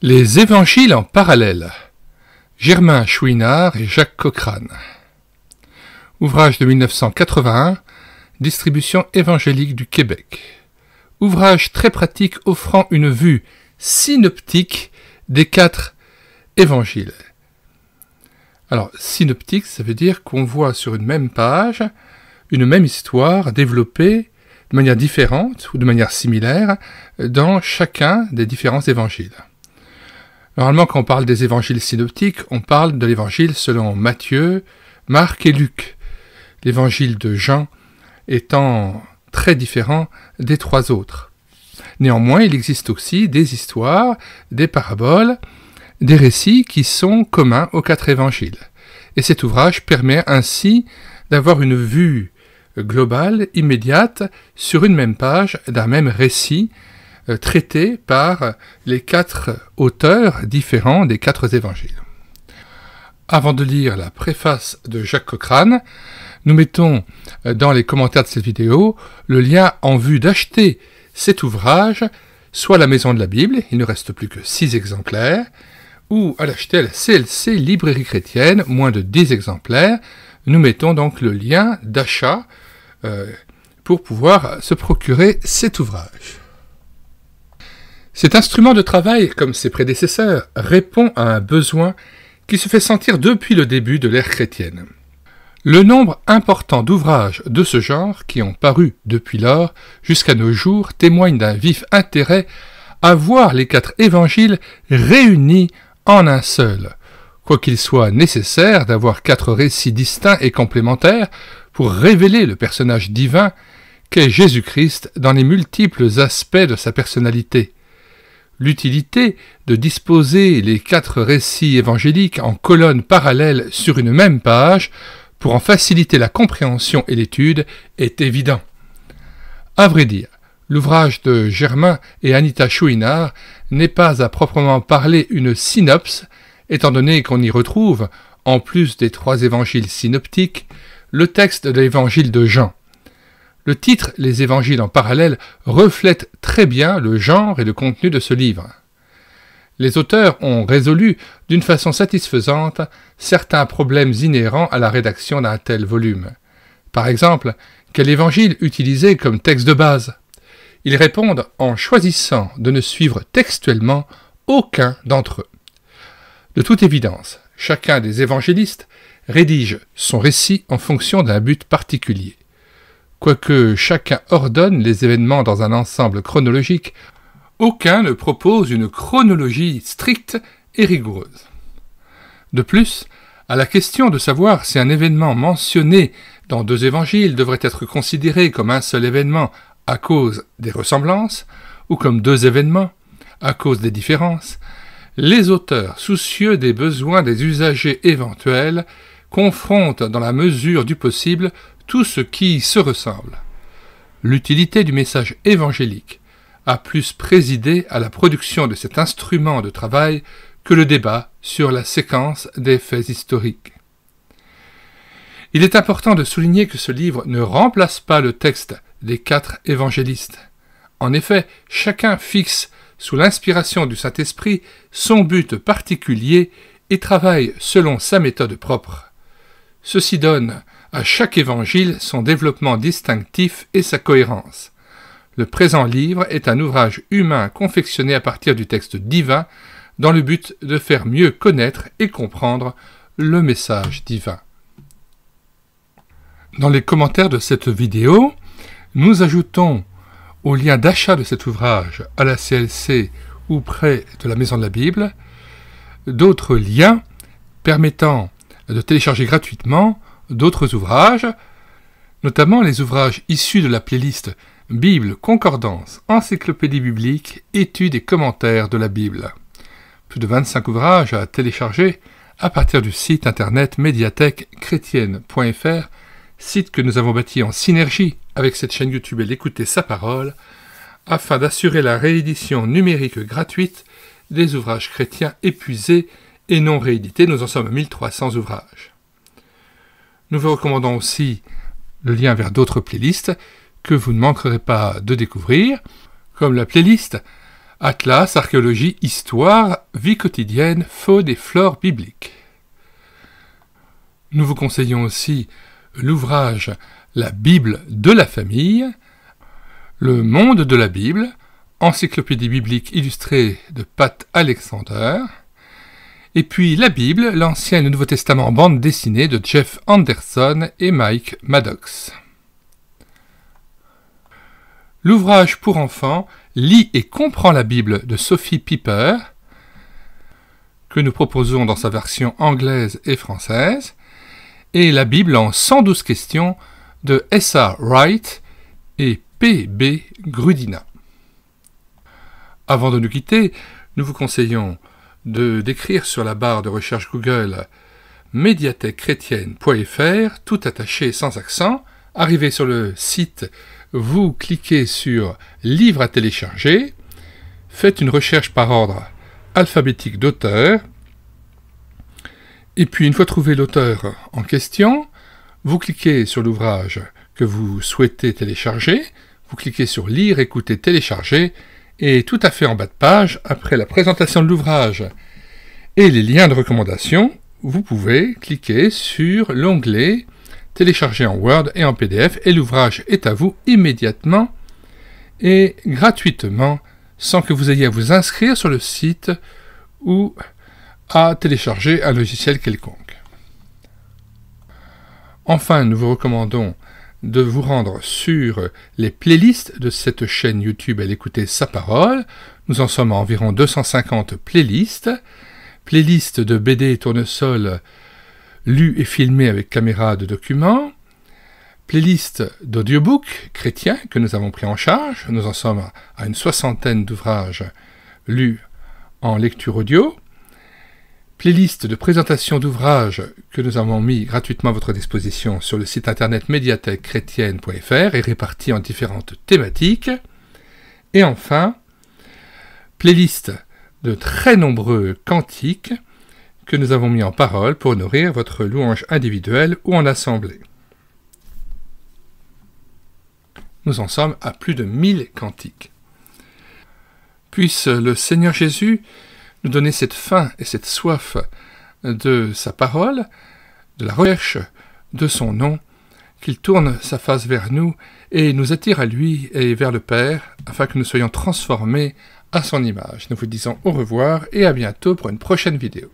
Les évangiles en parallèle. Germain Chouinard et Jacques Cochrane. Ouvrage de 1981, distribution évangélique du Québec. Ouvrage très pratique offrant une vue synoptique des 4 évangiles. Alors, synoptique, ça veut dire qu'on voit sur une même page une même histoire développée de manière différente ou de manière similaire dans chacun des différents évangiles. Normalement, quand on parle des évangiles synoptiques, on parle de l'évangile selon Matthieu, Marc et Luc. L'évangile de Jean étant très différent des 3 autres. Néanmoins, il existe aussi des histoires, des paraboles, des récits qui sont communs aux 4 évangiles. Et cet ouvrage permet ainsi d'avoir une vue globale, immédiate, sur une même page d'un même récit, traité par les 4 auteurs différents des 4 évangiles. Avant de lire la préface de Jacques Cochrane, nous mettons dans les commentaires de cette vidéo le lien en vue d'acheter cet ouvrage, soit à la Maison de la Bible, il ne reste plus que 6 exemplaires, ou à l'acheter à la CLC Librairie Chrétienne, moins de 10 exemplaires. Nous mettons donc le lien d'achat pour pouvoir se procurer cet ouvrage. Cet instrument de travail, comme ses prédécesseurs, répond à un besoin qui se fait sentir depuis le début de l'ère chrétienne. Le nombre important d'ouvrages de ce genre qui ont paru depuis lors jusqu'à nos jours témoigne d'un vif intérêt à voir les 4 évangiles réunis en un seul, quoiqu'il soit nécessaire d'avoir 4 récits distincts et complémentaires pour révéler le personnage divin qu'est Jésus-Christ dans les multiples aspects de sa personnalité. L'utilité de disposer les 4 récits évangéliques en colonnes parallèles sur une même page pour en faciliter la compréhension et l'étude est évident. À vrai dire, l'ouvrage de Germain et Anita Chouinard n'est pas à proprement parler une synopse, étant donné qu'on y retrouve, en plus des 3 évangiles synoptiques, le texte de l'évangile de Jean. Le titre « Les évangiles en parallèle » reflète très bien le genre et le contenu de ce livre. Les auteurs ont résolu d'une façon satisfaisante certains problèmes inhérents à la rédaction d'un tel volume. Par exemple, quel évangile utiliser comme texte de base? Ils répondent en choisissant de ne suivre textuellement aucun d'entre eux. De toute évidence, chacun des évangélistes rédige son récit en fonction d'un but particulier. Quoique chacun ordonne les événements dans un ensemble chronologique, aucun ne propose une chronologie stricte et rigoureuse. De plus, à la question de savoir si un événement mentionné dans 2 évangiles devrait être considéré comme un seul événement à cause des ressemblances, ou comme 2 événements à cause des différences, les auteurs, soucieux des besoins des usagers éventuels, confrontent dans la mesure du possible tout ce qui se ressemble. L'utilité du message évangélique a plus présidé à la production de cet instrument de travail que le débat sur la séquence des faits historiques. Il est important de souligner que ce livre ne remplace pas le texte des 4 évangélistes. En effet, chacun fixe, sous l'inspiration du Saint-Esprit, son but particulier et travaille selon sa méthode propre. Ceci donne à chaque évangile son développement distinctif et sa cohérence. Le présent livre est un ouvrage humain confectionné à partir du texte divin dans le but de faire mieux connaître et comprendre le message divin. Dans les commentaires de cette vidéo, nous ajoutons au lien d'achat de cet ouvrage à la CLC ou près de la Maison de la Bible d'autres liens permettant de télécharger gratuitement d'autres ouvrages, notamment les ouvrages issus de la playlist Bible, Concordance, Encyclopédie biblique, Études et commentaires de la Bible. Plus de 25 ouvrages à télécharger à partir du site internet médiathèquechrétienne.fr, site que nous avons bâti en synergie avec cette chaîne YouTube et l'Écouter sa parole, afin d'assurer la réédition numérique gratuite des ouvrages chrétiens épuisés et non réédités. Nous en sommes à 1300 ouvrages. Nous vous recommandons aussi le lien vers d'autres playlists que vous ne manquerez pas de découvrir, comme la playlist Atlas, archéologie, histoire, vie quotidienne, faune et flore biblique. Nous vous conseillons aussi l'ouvrage La Bible de la famille, Le monde de la Bible, encyclopédie biblique illustrée de Pat Alexander, et puis La Bible, l'Ancien et le Nouveau Testament en bande dessinée de Jeff Anderson et Mike Maddox. L'ouvrage pour enfants Lis et comprends la Bible de Sophie Piper, que nous proposons dans sa version anglaise et française, et la Bible en 112 questions de S.A. Wright et P.B. Grudina. Avant de nous quitter, nous vous conseillons d'écrire sur la barre de recherche Google médiathèquechrétienne.fr, tout attaché sans accent. Arrivé sur le site, vous cliquez sur Livre à télécharger, faites une recherche par ordre alphabétique d'auteur, et puis une fois trouvé l'auteur en question, vous cliquez sur l'ouvrage que vous souhaitez télécharger, vous cliquez sur Lire, écouter, télécharger, et tout à fait en bas de page, après la présentation de l'ouvrage et les liens de recommandation, vous pouvez cliquer sur l'onglet Télécharger en Word et en PDF, et l'ouvrage est à vous immédiatement et gratuitement, sans que vous ayez à vous inscrire sur le site ou à télécharger un logiciel quelconque. Enfin, nous vous recommandons de vous rendre sur les playlists de cette chaîne YouTube Elle écouter sa parole. Nous en sommes à environ 250 playlists. Playlists de BD et tournesol lus et filmés avec caméra de document. Playlist d'audiobooks chrétiens que nous avons pris en charge. Nous en sommes à une 60aine d'ouvrages lus en lecture audio. Playlist de présentation d'ouvrages que nous avons mis gratuitement à votre disposition sur le site internet médiathèquechrétienne.fr et répartis en différentes thématiques. Et enfin, playlist de très nombreux cantiques que nous avons mis en parole pour nourrir votre louange individuelle ou en assemblée. Nous en sommes à plus de 1000 cantiques. Puisse le Seigneur Jésus nous donner cette faim et cette soif de sa parole, de la recherche de son nom, qu'il tourne sa face vers nous et nous attire à lui et vers le Père, afin que nous soyons transformés à son image. Nous vous disons au revoir et à bientôt pour une prochaine vidéo.